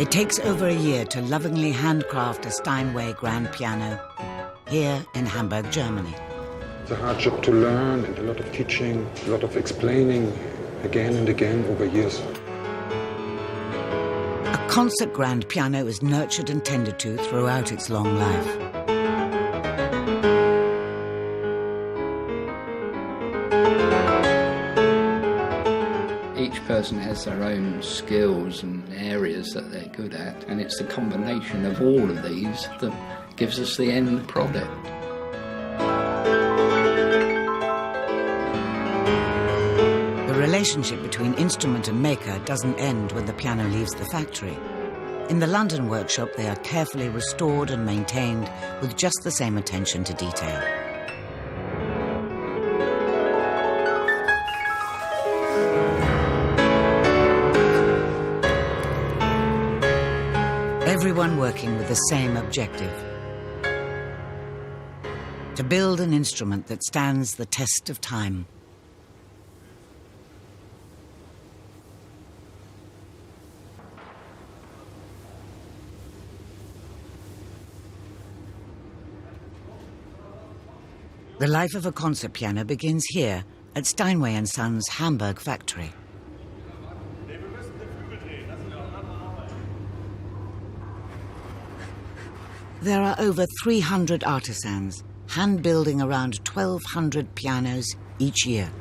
It takes over a year to lovingly handcraft a Steinway grand piano here in Hamburg, Germany. It's a hard job to learn and a lot of teaching, a lot of explaining again and again over years. A concert grand piano is nurtured and tended to throughout its long life. Each person has their own skills and areas that they're good at, and it's the combination of all of these that gives us the end product. The relationship between instrument and maker doesn't end when the piano leaves the factory. In the London workshop, they are carefully restored and maintained with just the same attention to detail. Everyone working with the same objective: to build an instrument that stands the test of time. The life of a concert piano begins here at Steinway & Sons' Hamburg factory. There are over 300 artisans, hand-building around 1,200 pianos each year.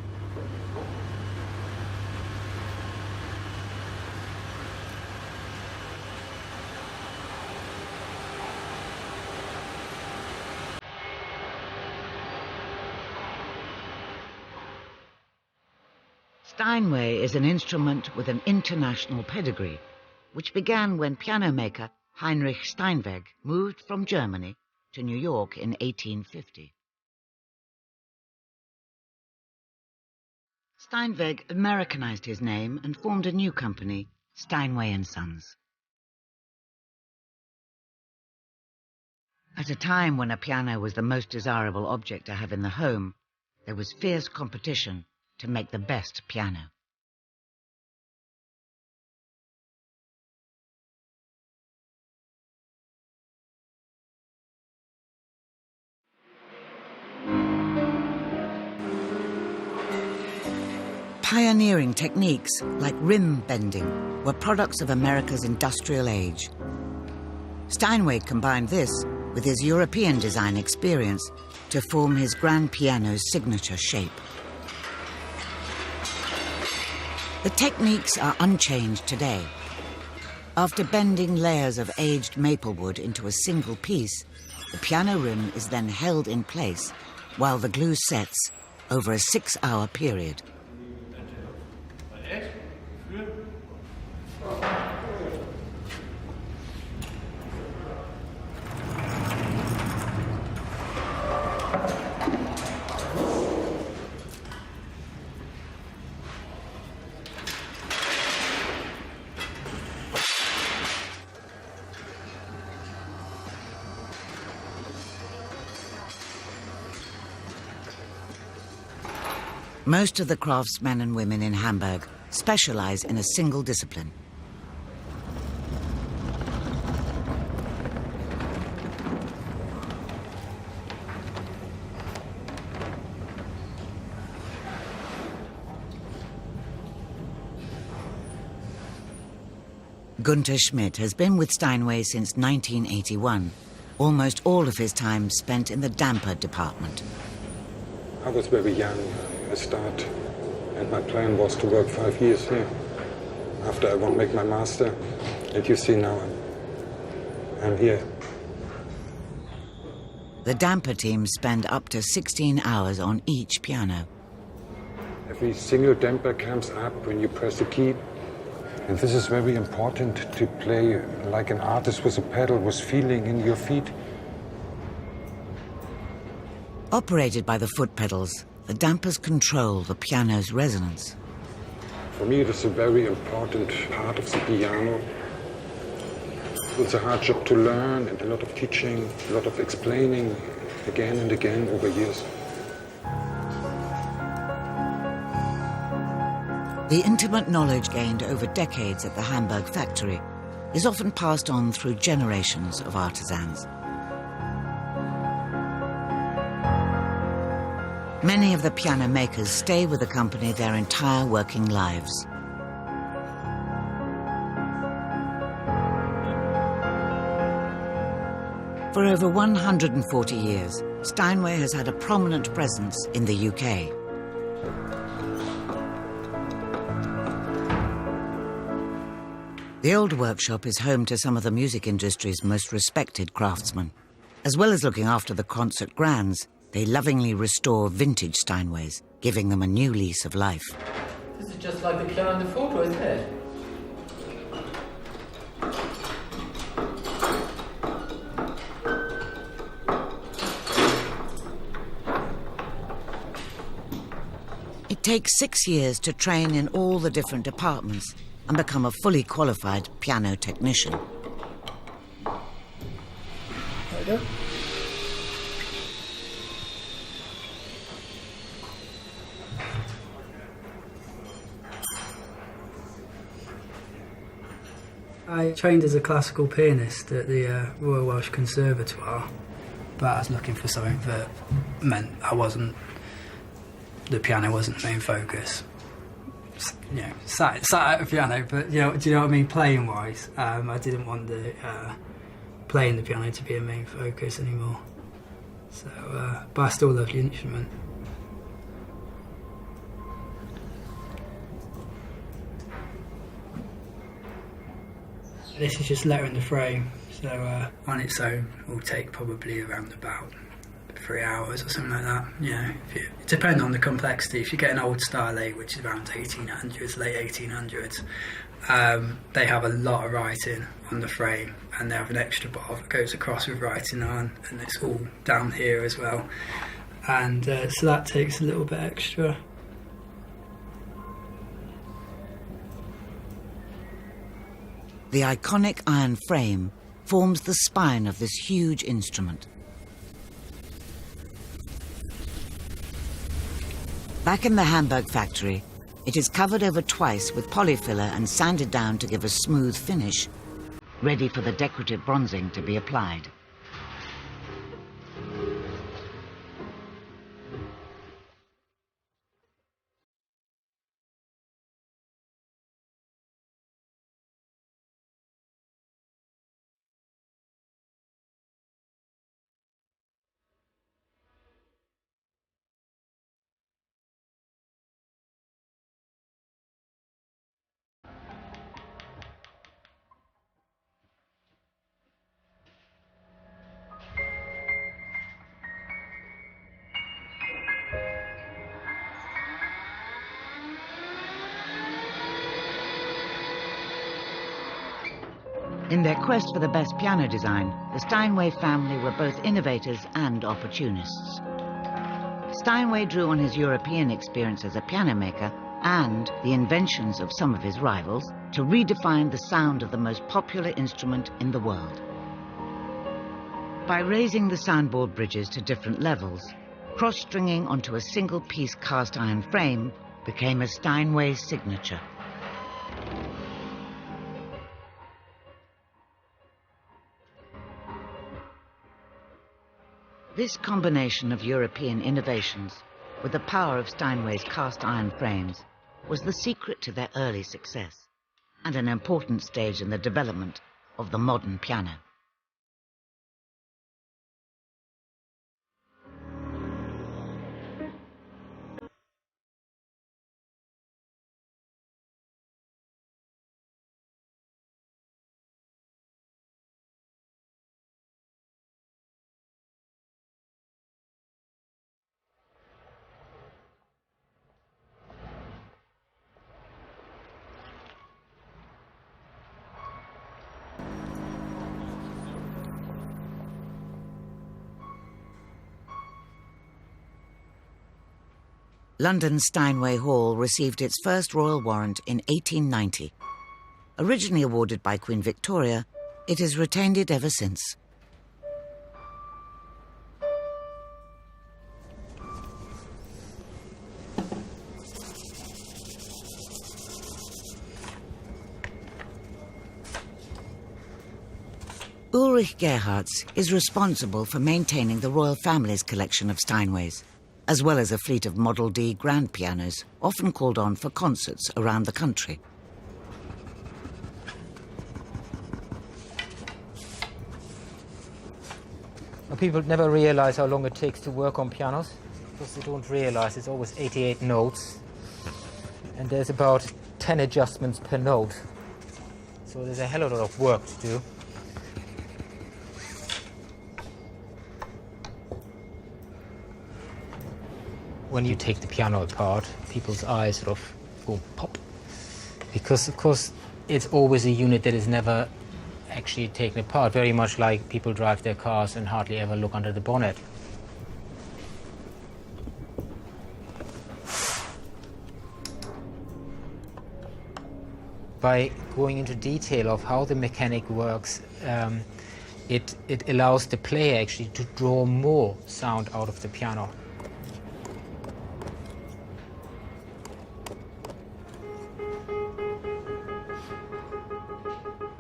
Steinway is an instrument with an international pedigree, which began when piano maker Heinrich Steinway moved from Germany to New York in 1850. Steinway Americanized his name and formed a new company, Steinway & Sons. At a time when a piano was the most desirable object to have in the home, there was fierce competition to make the best piano. Pioneering techniques like rim bending were products of America's industrial age. Steinway combined this with his European design experience to form his grand piano's signature shape. The techniques are unchanged today. After bending layers of aged maple wood into a single piece, the piano rim is then held in place while the glue sets over a 6-hour period. Most of the craftsmen and women in Hamburg specialize in a single discipline. Gunther Schmidt has been with Steinway since 1981, almost all of his time spent in the damper department. I was very young. I started, and my plan was to work 5 years here. After I won't make my master, and you see now I'm here. The damper teams spend up to 16 hours on each piano. Every single damper comes up when you press a key. And this is very important to play like an artist with a pedal, with feeling in your feet. Operated by the foot pedals, the dampers control the piano's resonance. For me, it is a very important part of the piano. It's a hard job to learn and a lot of teaching, a lot of explaining again and again over years. The intimate knowledge gained over decades at the Hamburg factory is often passed on through generations of artisans. Many of the piano makers stay with the company their entire working lives. For over 140 years, Steinway has had a prominent presence in the UK. The old workshop is home to some of the music industry's most respected craftsmen. As well as looking after the concert grands, they lovingly restore vintage Steinways, giving them a new lease of life. This is just like the piano in the photo, isn't it? It takes 6 years to train in all the different departments and become a fully qualified piano technician. There we go. I trained as a classical pianist at the Royal Welsh Conservatoire, but I was looking for something that meant the piano wasn't the main focus. You know, sat at a piano, but do you know what I mean, playing wise, I didn't want the playing the piano to be a main focus anymore. So, but I still love the instrument. This is just lettering the frame, so on its own will take probably around about 3 hours or something like that. You know, it depends on the complexity. If you get an old style 8, which is around 1800s, late 1800s, they have a lot of writing on the frame, and they have an extra bar that goes across with writing on, and it's all down here as well. And so that takes a little bit extra. The iconic iron frame forms the spine of this huge instrument. Back in the Hamburg factory, it is covered over twice with polyfiller and sanded down to give a smooth finish, ready for the decorative bronzing to be applied. In their quest for the best piano design, the Steinway family were both innovators and opportunists. Steinway drew on his European experience as a piano maker and the inventions of some of his rivals to redefine the sound of the most popular instrument in the world. By raising the soundboard bridges to different levels, cross-stringing onto a single-piece cast iron frame became a Steinway signature. This combination of European innovations with the power of Steinway's cast iron frames was the secret to their early success and an important stage in the development of the modern piano. London's Steinway Hall received its first royal warrant in 1890. Originally awarded by Queen Victoria, it has retained it ever since. Ulrich Gerhards is responsible for maintaining the royal family's collection of Steinways, as well as a fleet of Model D grand pianos, often called on for concerts around the country. People never realize how long it takes to work on pianos, because they don't realize it's always 88 notes, and there's about 10 adjustments per note. So there's a hell of a lot of work to do. When you take the piano apart, people's eyes sort of go pop, because of course it's always a unit that is never actually taken apart, very much like people drive their cars and hardly ever look under the bonnet. By going into detail of how the mechanic works, it allows the player actually to draw more sound out of the piano.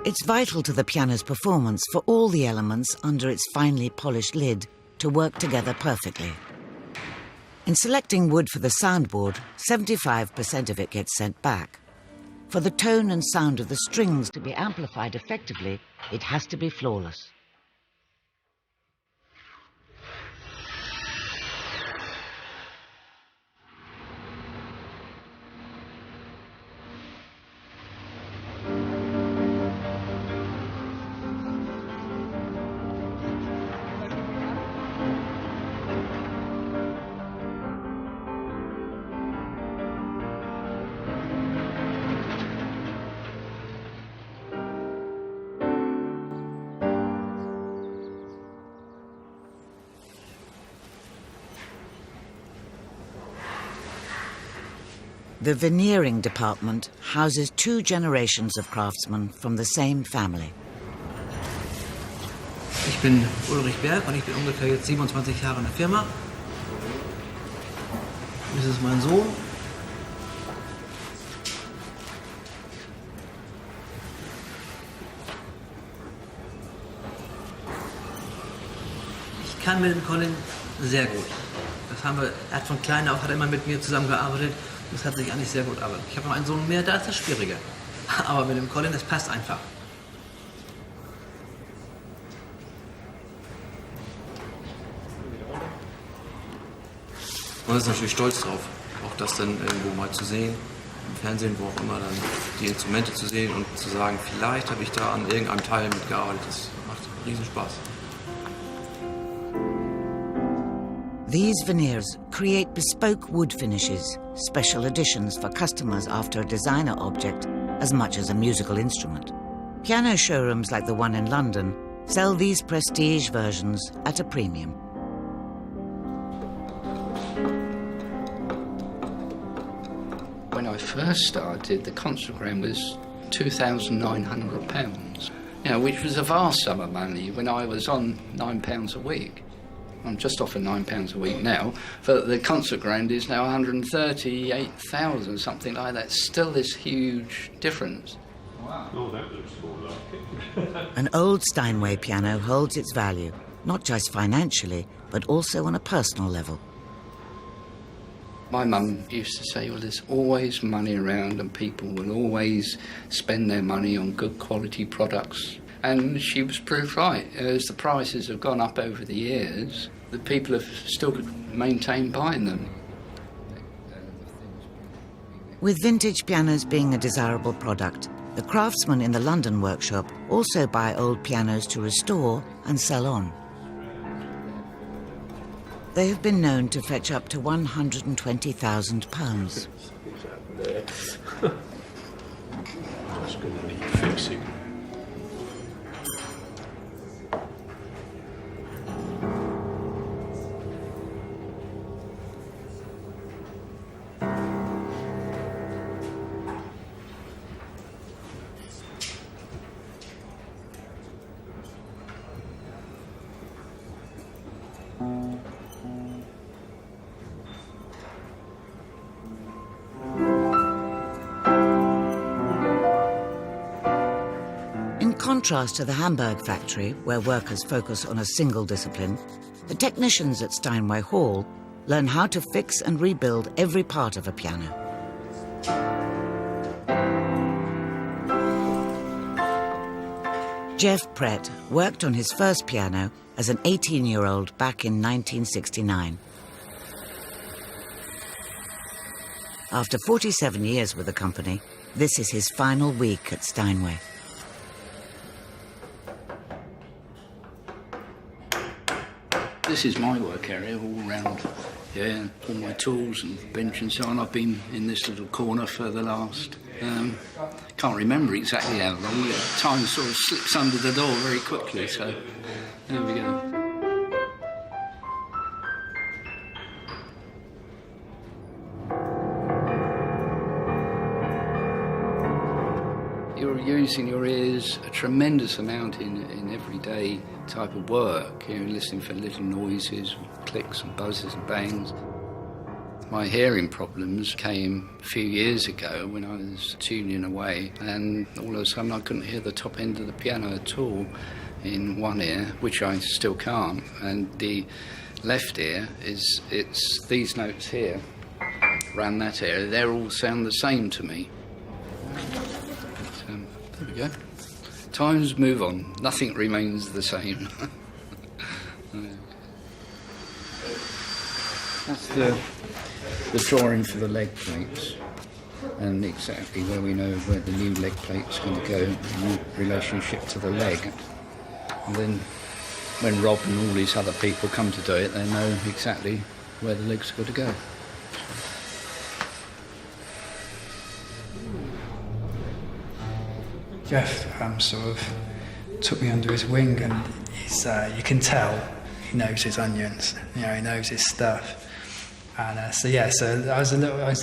It's vital to the piano's performance for all the elements under its finely polished lid to work together perfectly. In selecting wood for the soundboard, 75% of it gets sent back. For the tone and sound of the strings to be amplified effectively, it has to be flawless. The veneering department houses 2 generations of craftsmen from the same family. Ich bin Ulrich Berg und ich bin ungefähr jetzt 27 Jahre in der Firma. Das ist mein Sohn. Ich kann mit dem Colin sehr gut. Er hat von klein auf hat immer mit mir zusammengearbeitet. Das hat sich eigentlich sehr gut arbeitet. Ich habe noch einen Sohn mehr, da ist das schwieriger. Aber mit dem Colin, das passt einfach. Man ist natürlich stolz drauf, auch das dann irgendwo mal zu sehen, im Fernsehen, wo auch immer, dann die Instrumente zu sehen und zu sagen, vielleicht habe ich da an irgendeinem Teil mitgearbeitet. Das macht riesen Spaß. These veneers create bespoke wood finishes, special editions for customers after a designer object as much as a musical instrument. Piano showrooms like the one in London sell these prestige versions at a premium. When I first started, the concert grand was £2,900, which was a vast sum of money when I was on £9 a week. I'm just off of £9 a week now, but the concert grand is now 138,000, something like that. Still this huge difference. Wow. Oh, that looks more like it. An old Steinway piano holds its value, not just financially, but also on a personal level. My mum used to say, well, there's always money around and people will always spend their money on good quality products. And she was proved right. As the prices have gone up over the years, the people have still maintained buying them. With vintage pianos being a desirable product, the craftsmen in the London workshop also buy old pianos to restore and sell on. They have been known to fetch up to £120,000. Just going to need fixing. contrast to the Hamburg factory, where workers focus on a single discipline, the technicians at Steinway Hall learn how to fix and rebuild every part of a piano. Jeff Brett worked on his first piano as an 18-year-old back in 1969. After 47 years with the company, this is his final week at Steinway. This is my work area, all round here, all my tools and bench and so on. I've been in this little corner for the last, can't remember exactly how long. Time sort of slips under the door very quickly, so there we go. You're using your ears a tremendous amount in everyday type of work. You're listening for little noises, clicks and buzzes and bangs. My hearing problems came a few years ago when I was tuning away, and all of a sudden I couldn't hear the top end of the piano at all in one ear, which I still can't. And the left ear it's these notes here, around that area, they all sound the same to me. There we go. Times move on. Nothing remains the same. That's the drawing for the leg plates, and exactly where we know where the new leg plate's going to go in relationship to the leg. And then when Rob and all these other people come to do it, they know exactly where the leg's got to go. Jeff sort of took me under his wing, and he's, you can tell he knows his onions. You know, he knows his stuff. And so I was a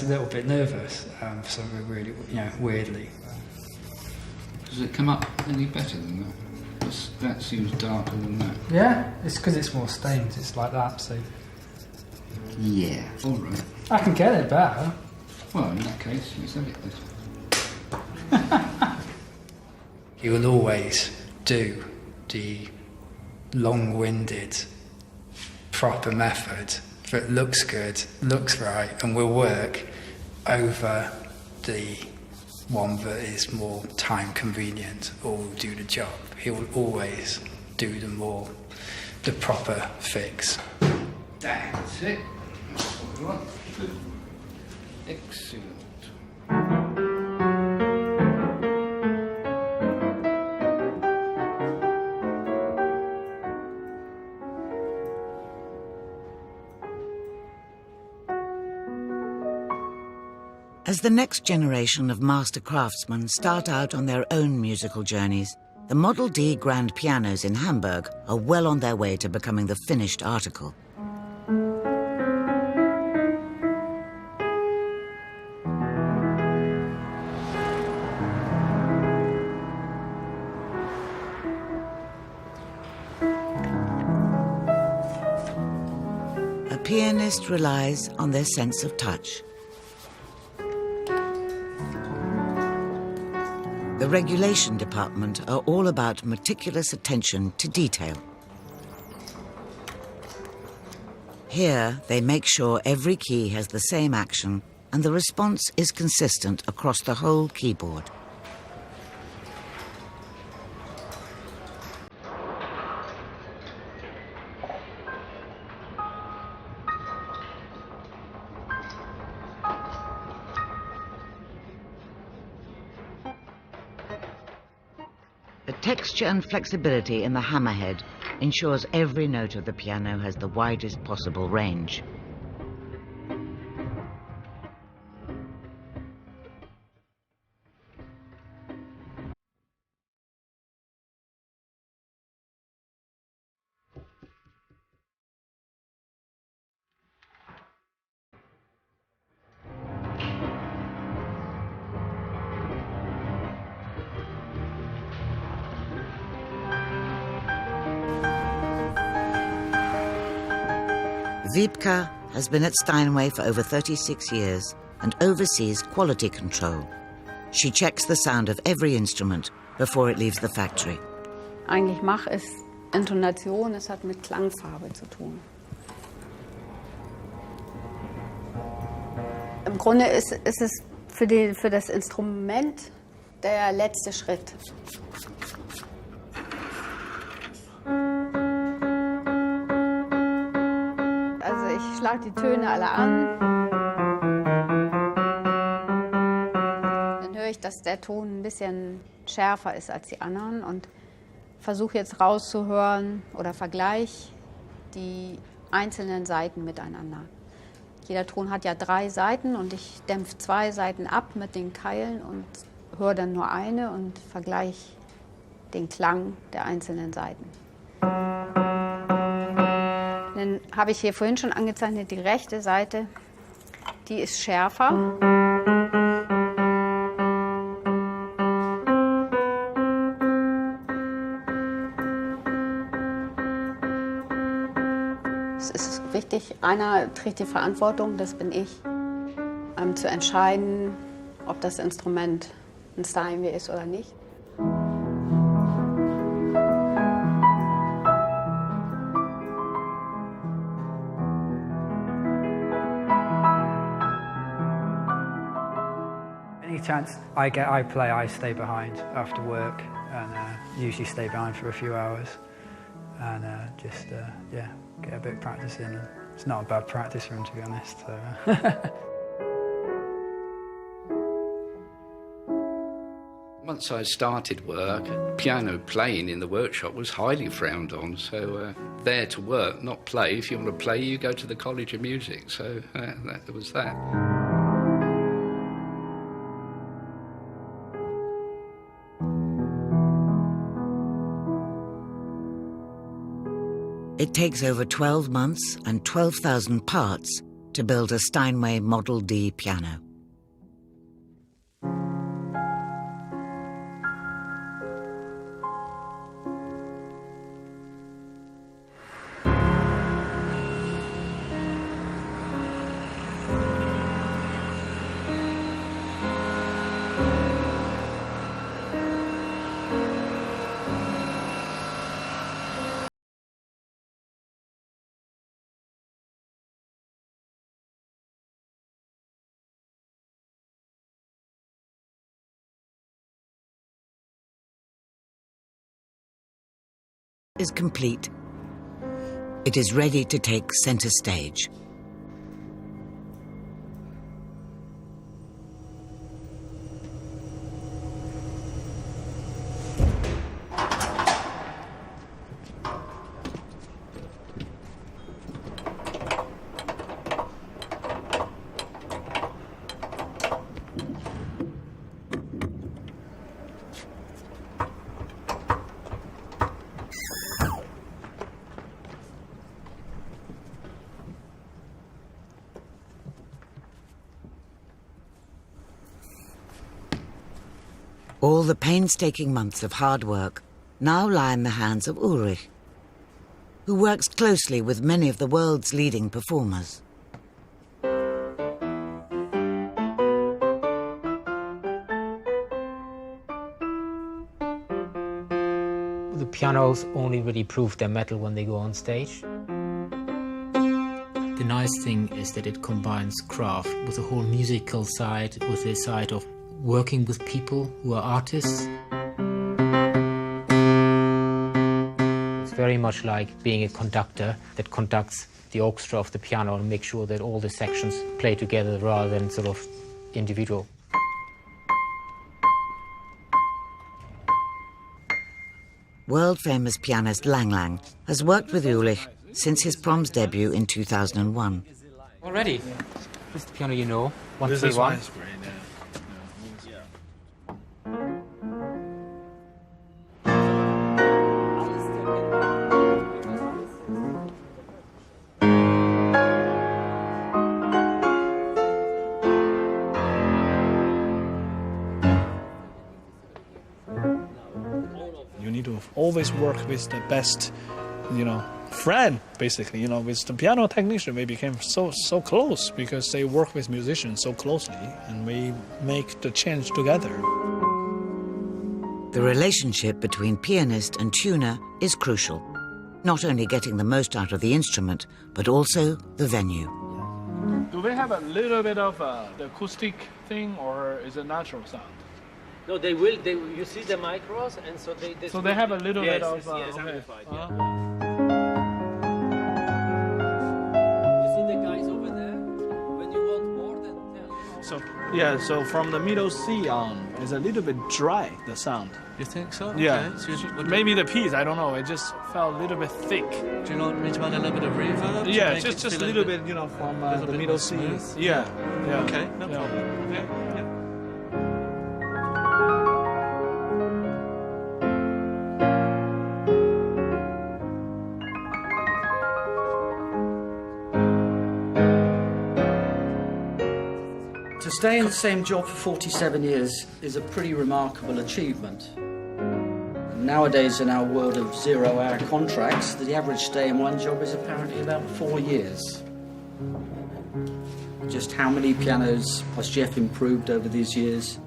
little bit nervous, so really, weirdly. Does it come up any better than that? That seems darker than that. Yeah, it's because it's more stained. It's like that, so. Yeah. All right. I can get it better. Well, in that case, let's have it. He will always do the long-winded, proper method that looks good, looks right, and will work over the one that is more time convenient or will do the job. He will always do the proper fix. That's it. That's what we want. Excellent. As the next generation of master craftsmen start out on their own musical journeys, the Model D grand pianos in Hamburg are well on their way to becoming the finished article. A pianist relies on their sense of touch. The regulation department are all about meticulous attention to detail. Here, they make sure every key has the same action and the response is consistent across the whole keyboard. The texture and flexibility in the hammerhead ensures every note of the piano has the widest possible range. Wiebke has been at Steinway for over 36 years and oversees quality control. She checks the sound of every instrument before it leaves the factory. Eigentlich Mach ist Intonation, es hat mit Klangfarbe zu tun. Im Grunde ist es für das Instrument der letzte Schritt. Also ich schlage die Töne alle an. Dann höre ich, dass der Ton ein bisschen schärfer ist als die anderen und versuche jetzt rauszuhören oder vergleiche die einzelnen Saiten miteinander. Jeder Ton hat ja 3 Saiten und ich dämpfe 2 Saiten ab mit den Keilen und höre dann nur eine und vergleiche den Klang der einzelnen Saiten. Dann habe ich hier vorhin schon angezeichnet, die rechte Saite, die ist schärfer. Es ist wichtig, einer trägt die Verantwortung, das bin ich, zu entscheiden, ob das Instrument ein Steinway ist oder nicht. Any chance I play, I stay behind after work and usually stay behind for a few hours and just get a bit of practice in. It's not a bad practice room, to be honest. So. Once I started work, piano playing in the workshop was highly frowned on. So there to work, not play. If you want to play, you go to the College of Music. So that was that. It takes over 12 months and 12,000 parts to build a Steinway Model D piano. Is complete. It is ready to take center stage. All the painstaking months of hard work now lie in the hands of Ulrich, who works closely with many of the world's leading performers. The pianos only really prove their mettle when they go on stage. The nice thing is that it combines craft with the whole musical side, with the side of working with people who are artists. It's very much like being a conductor that conducts the orchestra of the piano and makes sure that all the sections play together rather than sort of individual. World-famous pianist Lang Lang has worked with Ulrich since his Proms debut in 2001. Already? This is the piano you know, 131. This is why it's great, yeah. You need to always work with the best, friend, basically. You know, with the piano technician, we became so close because they work with musicians so closely, and we make the change together. The relationship between pianist and tuner is crucial, not only getting the most out of the instrument, but also the venue. Do they have a little bit of the acoustic thing, or is it natural sound? No, they will. You see the micros, and so they. So they have a little bit of. Yes, amplified. Yeah. You see the guys over there? When you want more, then tell. So from the middle C on, it's a little bit dry, the sound. You think so? Yeah. Okay. So Maybe the piece, I don't know, it just felt a little bit thick. do you want me to add a little bit of reverb? to Yeah, make just it a feel little bit, you know, from little the bit middle more C. smooth? Yeah. Okay, no Yeah. problem. Yeah. To stay in the same job for 47 years is a pretty remarkable achievement. Nowadays, in our world of zero-hour contracts, the average stay in one job is apparently about 4 years. Just how many pianos has Jeff improved over these years?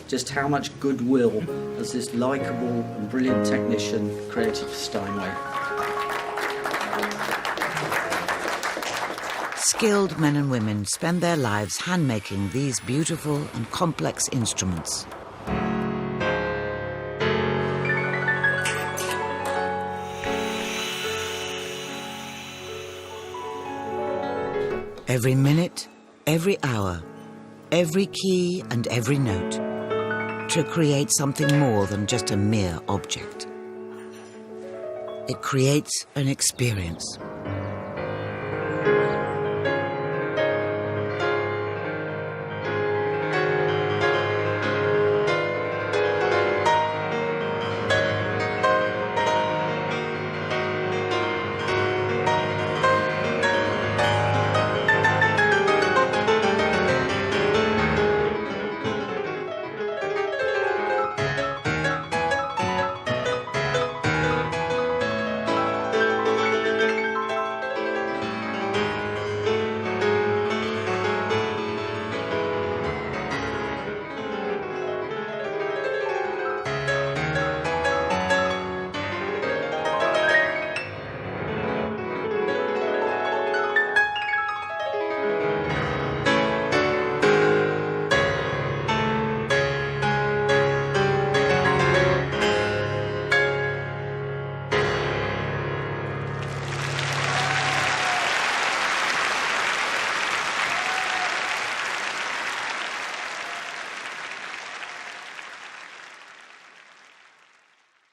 Just how much goodwill has this likeable and brilliant technician created for Steinway? Skilled men and women spend their lives hand-making these beautiful and complex instruments. Every minute, every hour, every key and every note, to create something more than just a mere object. It creates an experience.